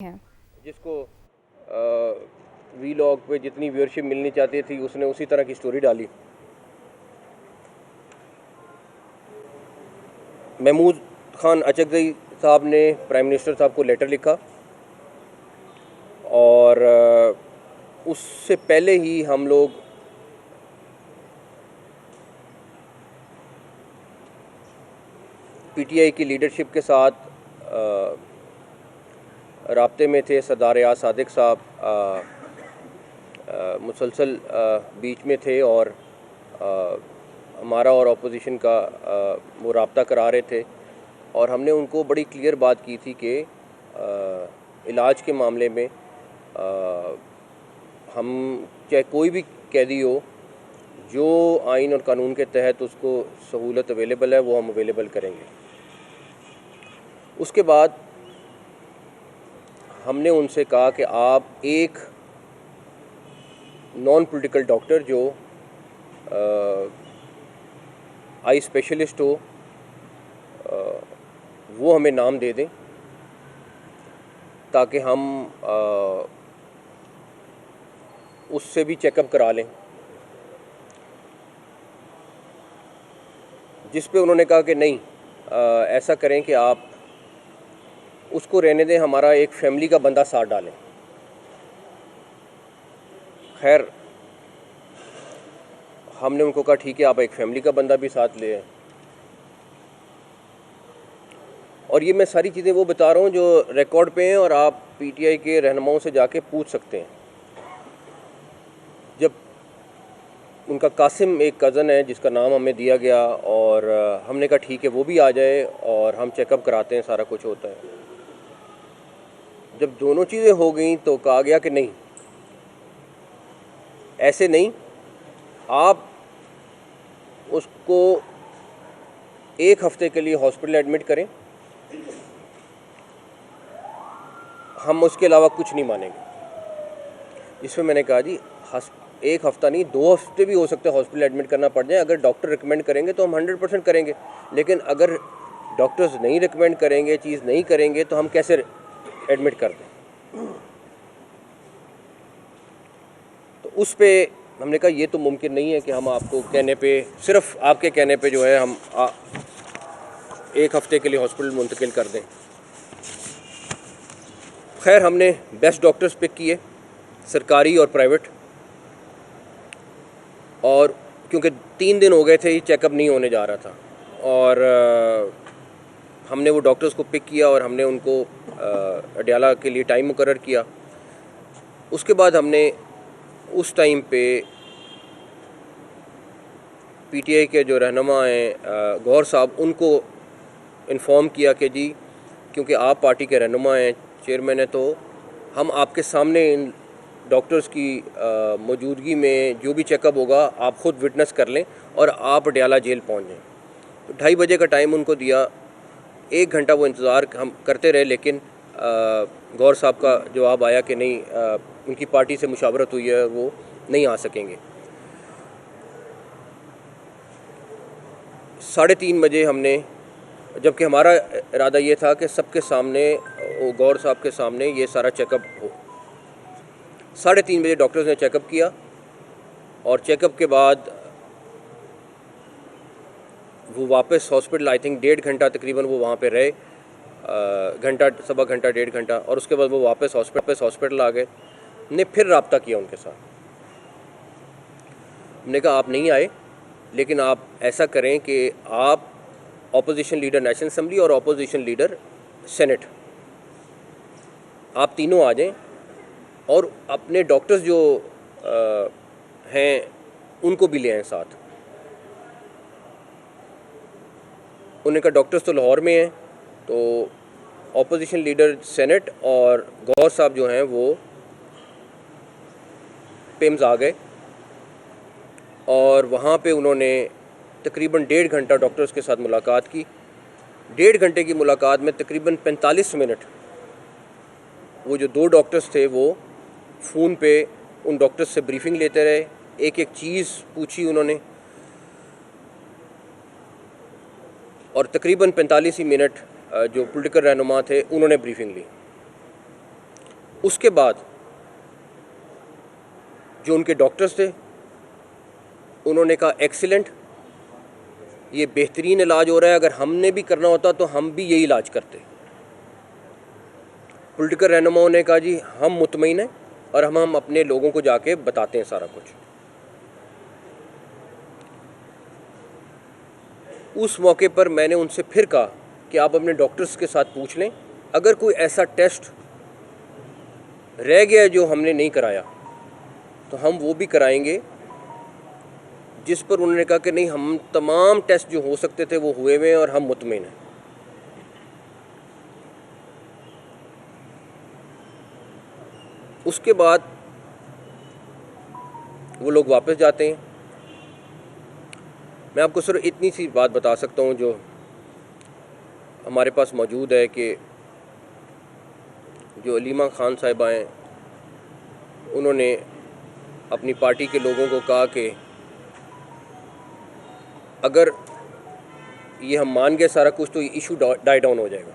हैं। जिसको वीलॉग पे जितनी व्यूअरशिप मिलनी चाहती थी उसने उसी तरह की स्टोरी डाली। महमूद खान अचकज़ई साहब ने प्राइम मिनिस्टर साहब को लेटर लिखा और उससे पहले ही हम लोग पीटीआई की लीडरशिप के साथ राब्ते में थे। सरदार रियाज सादिक साहब मुसलसल बीच में थे और हमारा और अपोजिशन का वो राब्ता करा रहे थे और हमने उनको बड़ी क्लियर बात की थी कि इलाज के मामले में हम चाहे कोई भी कैदी हो, जो आइन और कानून के तहत उसको सहूलत अवेलेबल है वो हम अवेलेबल करेंगे। उसके बाद हमने उनसे कहा कि आप एक नॉन पॉलिटिकल डॉक्टर जो आई स्पेशलिस्ट हो वो हमें नाम दे दें ताकि हम उससे भी चेकअप करा लें। जिस पे उन्होंने कहा कि नहीं, ऐसा करें कि आप उसको रहने दें, हमारा एक फैमिली का बंदा साथ डालें। खैर हमने उनको कहा ठीक है, आप एक फैमिली का बंदा भी साथ ले आए। और ये मैं सारी चीज़ें वो बता रहा हूँ जो रिकॉर्ड पे हैं और आप पीटीआई के रहनुमाओं से जाके पूछ सकते हैं। जब उनका कासिम एक कज़न है जिसका नाम हमें दिया गया और हमने कहा ठीक है वो भी आ जाए और हम चेकअप कराते हैं, सारा कुछ होता है। जब दोनों चीज़ें हो गई तो कहा गया कि नहीं, ऐसे नहीं, आप उसको एक हफ्ते के लिए हॉस्पिटल एडमिट करें, हम उसके अलावा कुछ नहीं मानेंगे। इसमें मैंने कहा जी एक हफ़्ता नहीं, 2 हफ्ते भी हो सकते हैं हॉस्पिटल एडमिट करना पड़ जाए। अगर डॉक्टर रिकमेंड करेंगे तो हम 100% करेंगे, लेकिन अगर डॉक्टर्स नहीं रिकमेंड करेंगे, चीज़ नहीं करेंगे तो हम कैसे एडमिट कर दें। तो उस पर हमने कहा ये तो मुमकिन नहीं है कि हम आपको कहने पे, सिर्फ आपके कहने पे जो है हम एक हफ़्ते के लिए हॉस्पिटल मुंतकिल कर दें। खैर हमने बेस्ट डॉक्टर्स पिक किए, सरकारी और प्राइवेट, और क्योंकि 3 दिन हो गए थे ये चेकअप नहीं होने जा रहा था और हमने वो डॉक्टर्स को पिक किया और हमने उनको अडयाला के लिए टाइम मुकर्रर किया। उसके बाद हमने उस टाइम पे पीटीआई के जो रहनुमा हैं गौहर साहब, उनको इन्फॉर्म किया कि जी क्योंकि आप पार्टी के रहनुमा हैं, चेयरमैन हैं, तो हम आपके सामने इन डॉक्टर्स की मौजूदगी में जो भी चेकअप होगा आप ख़ुद विटनेस कर लें और आप अडयाला जेल पहुंच जाएं। तो 2:30 बजे का टाइम उनको दिया। 1 घंटा वो इंतज़ार हम करते रहे, लेकिन गौहर साहब का जवाब आया कि नहीं, उनकी पार्टी से मुशावरत हुई है, वो नहीं आ सकेंगे। 3:30 बजे हमने, जबकि हमारा इरादा ये था कि सबके सामने, गौहर साहब के सामने ये सारा चेकअप हो। 3:30 बजे डॉक्टर्स ने चेकअप किया और चेकअप के बाद वो वापस हॉस्पिटल, आई थिंक 1.5 घंटा तकरीबन वो वहाँ पे रहे, घंटा, सवा घंटा, 1.5 घंटा, और उसके बाद वो वापस हॉस्पिटल आ गए। हमने फिर रब्ता किया उनके साथ। हमने कहा आप नहीं आए, लेकिन आप ऐसा करें कि आप अपोजिशन लीडर नेशनल असम्बली और अपोजिशन लीडर सेनेट, आप तीनों आ जाएं और अपने डॉक्टर्स जो हैं उनको भी ले आएँ साथ। उन्होंने कहा डॉक्टर्स तो लाहौर में हैं, तो अपोजिशन लीडर सेनेट और गौहर साहब जो हैं वो पिम्स आ गए और वहाँ पे उन्होंने तकरीबन 1.5 घंटा डॉक्टर्स के साथ मुलाकात की। 1.5 घंटे की मुलाकात में तकरीबन 45 मिनट वो जो 2 डॉक्टर्स थे वो फ़ोन पे उन डॉक्टर्स से ब्रीफिंग लेते रहे, एक एक चीज़ पूछी उन्होंने, और तकरीबन 45 ही मिनट जो पॉलिटिकल रहनुमा थे उन्होंने ब्रीफिंग ली। उसके बाद जो उनके डॉक्टर्स थे उन्होंने कहा एक्सीलेंट, ये बेहतरीन इलाज हो रहा है, अगर हमने भी करना होता तो हम भी यही इलाज करते। पॉलिटिकल रहनुमाओं ने कहा जी हम मुतमईन हैं और हम अपने लोगों को जाके बताते हैं सारा कुछ। उस मौके पर मैंने उनसे फिर कहा कि आप अपने डॉक्टर्स के साथ पूछ लें, अगर कोई ऐसा टेस्ट रह गया जो हमने नहीं कराया तो हम वो भी कराएंगे। जिस पर उन्होंने कहा कि नहीं, हम तमाम टेस्ट जो हो सकते थे वो हुए हुए हैं और हम मुतमईन हैं। उसके बाद वो लोग वापस जाते हैं। मैं आपको सिर्फ इतनी सी बात बता सकता हूँ जो हमारे पास मौजूद है कि जो अलीमा खान साहिबा हैं उन्होंने अपनी पार्टी के लोगों को कहा कि अगर ये हम मान गए सारा कुछ तो ये इशू डाई डाउन हो जाएगा।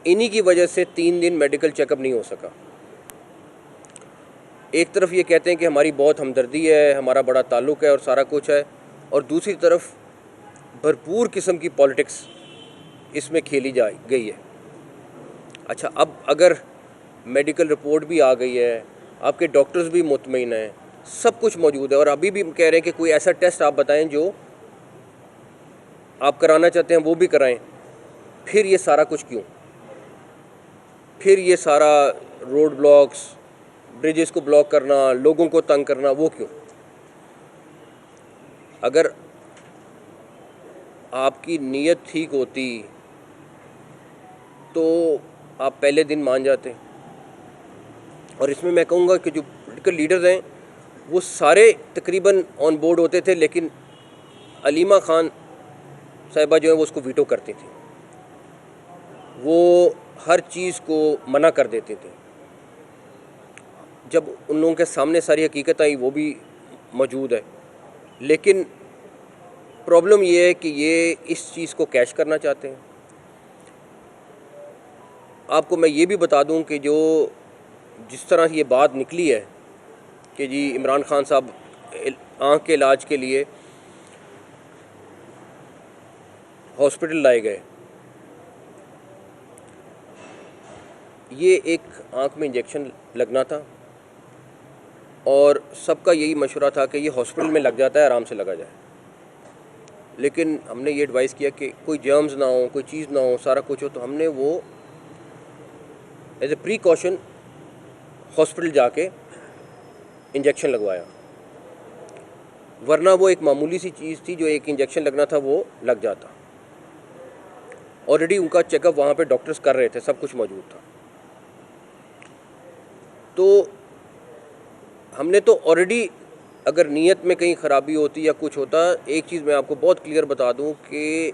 इन्हीं की वजह से 3 दिन मेडिकल चेकअप नहीं हो सका। एक तरफ ये कहते हैं कि हमारी बहुत हमदर्दी है, हमारा बड़ा ताल्लुक़ है और सारा कुछ है, और दूसरी तरफ भरपूर किस्म की पॉलिटिक्स इसमें खेली जा गई है। अच्छा, अब अगर मेडिकल रिपोर्ट भी आ गई है, आपके डॉक्टर्स भी मुतमईन हैं, सब कुछ मौजूद है, और अभी भी कह रहे हैं कि कोई ऐसा टेस्ट आप बताएं जो आप कराना चाहते हैं वो भी कराएं, फिर ये सारा कुछ क्यों? फिर ये सारा रोड ब्लॉक्स, ब्रिजेस को ब्लॉक करना, लोगों को तंग करना, वो क्यों? अगर आपकी नीयत ठीक होती तो आप पहले दिन मान जाते। और इसमें मैं कहूँगा कि जो पॉलिटिकल लीडर्स हैं वो सारे तकरीबन ऑन बोर्ड होते थे, लेकिन अलीमा खान साहिबा जो है वो उसको वीटो करती थी, वो हर चीज़ को मना कर देते थे। जब उन लोगों के सामने सारी हकीकत आई वो भी मौजूद है, लेकिन प्रॉब्लम ये है कि ये इस चीज़ को कैश करना चाहते हैं। आपको मैं ये भी बता दूं कि जो जिस तरह ये बात निकली है कि जी इमरान खान साहब आँख के इलाज के लिए हॉस्पिटल लाए गए, ये एक आँख में इंजेक्शन लगना था और सबका यही मशवरा था कि ये हॉस्पिटल में लग जाता है, आराम से लगा जाए। लेकिन हमने ये एडवाइस किया कि कोई जर्म्स ना हो, कोई चीज़ ना हो, सारा कुछ हो, तो हमने वो एज ए प्रीकॉशन हॉस्पिटल जाके इंजेक्शन लगवाया, वरना वो एक मामूली सी चीज़ थी, जो एक इंजेक्शन लगना था वो लग जाता। ऑलरेडी उनका चेकअप वहाँ पे डॉक्टर्स कर रहे थे, सब कुछ मौजूद था। तो हमने तो ऑलरेडी, अगर नीयत में कहीं ख़राबी होती या कुछ होता, एक चीज़ मैं आपको बहुत क्लियर बता दूं कि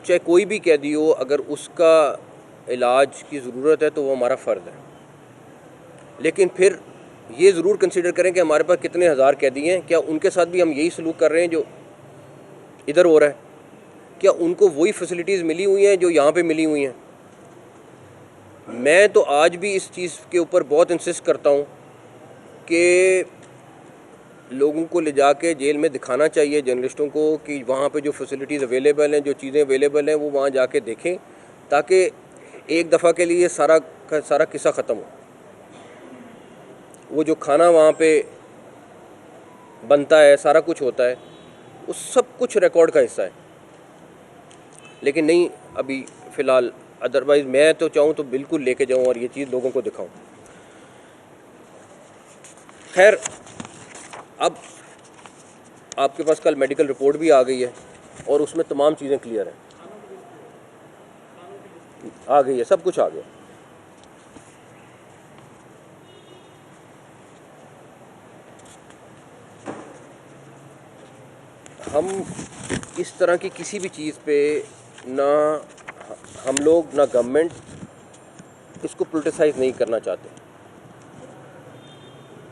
चाहे कोई भी कैदी हो, अगर उसका इलाज की ज़रूरत है तो वो हमारा फ़र्ज़ है। लेकिन फिर ये ज़रूर कंसिडर करें कि हमारे पास कितने हज़ार कैदी हैं, क्या उनके साथ भी हम यही सलूक कर रहे हैं जो इधर हो रहा है? क्या उनको वही फैसिलिटीज़ मिली हुई हैं जो यहाँ पे मिली हुई हैं? मैं तो आज भी इस चीज़ के ऊपर बहुत इंसिस्ट करता हूँ कि लोगों को ले जाके जेल में दिखाना चाहिए, जर्नलिस्टों को, कि वहाँ पे जो फैसिलिटीज़ अवेलेबल हैं, जो चीज़ें अवेलेबल हैं, वो वहाँ जाके देखें, ताकि एक दफ़ा के लिए सारा का सारा किस्सा ख़त्म हो। वो जो खाना वहाँ पे बनता है, सारा कुछ होता है, वो सब कुछ रिकॉर्ड का हिस्सा है। लेकिन नहीं, अभी फ़िलहाल, अदरवाइज़ मैं तो चाहूँ तो बिल्कुल लेके जाऊँ और ये चीज़ लोगों को दिखाऊँ। खैर, अब आपके पास कल मेडिकल रिपोर्ट भी आ गई है और उसमें तमाम चीज़ें क्लियर हैं, आ गई है, सब कुछ आ गया। हम इस तरह की किसी भी चीज़ पे ना हम लोग ना गवर्नमेंट इसको पोलिटिसाइज़ नहीं करना चाहते,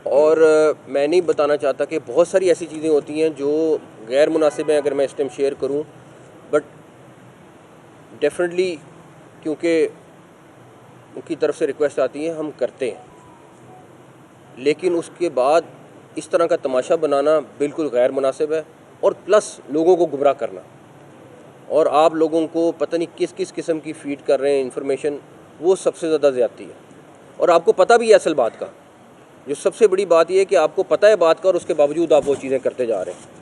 और मैं नहीं बताना चाहता कि बहुत सारी ऐसी चीज़ें होती हैं जो गैर मुनासिब हैं अगर मैं इस टाइम शेयर करूं, बट डेफिनेटली क्योंकि उनकी तरफ से रिक्वेस्ट आती है, हम करते हैं, लेकिन उसके बाद इस तरह का तमाशा बनाना बिल्कुल गैर मुनासिब है, और प्लस लोगों को गुमराह करना, और आप लोगों को पता नहीं किस किस किस्म की फीड कर रहे हैं इन्फॉर्मेशन, वो सबसे ज़्यादा ज़्यादती है। और आपको पता भी है असल बात का, जो सबसे बड़ी बात यह है कि आपको पता है बात का और उसके बावजूद आप वो चीज़ें करते जा रहे हैं।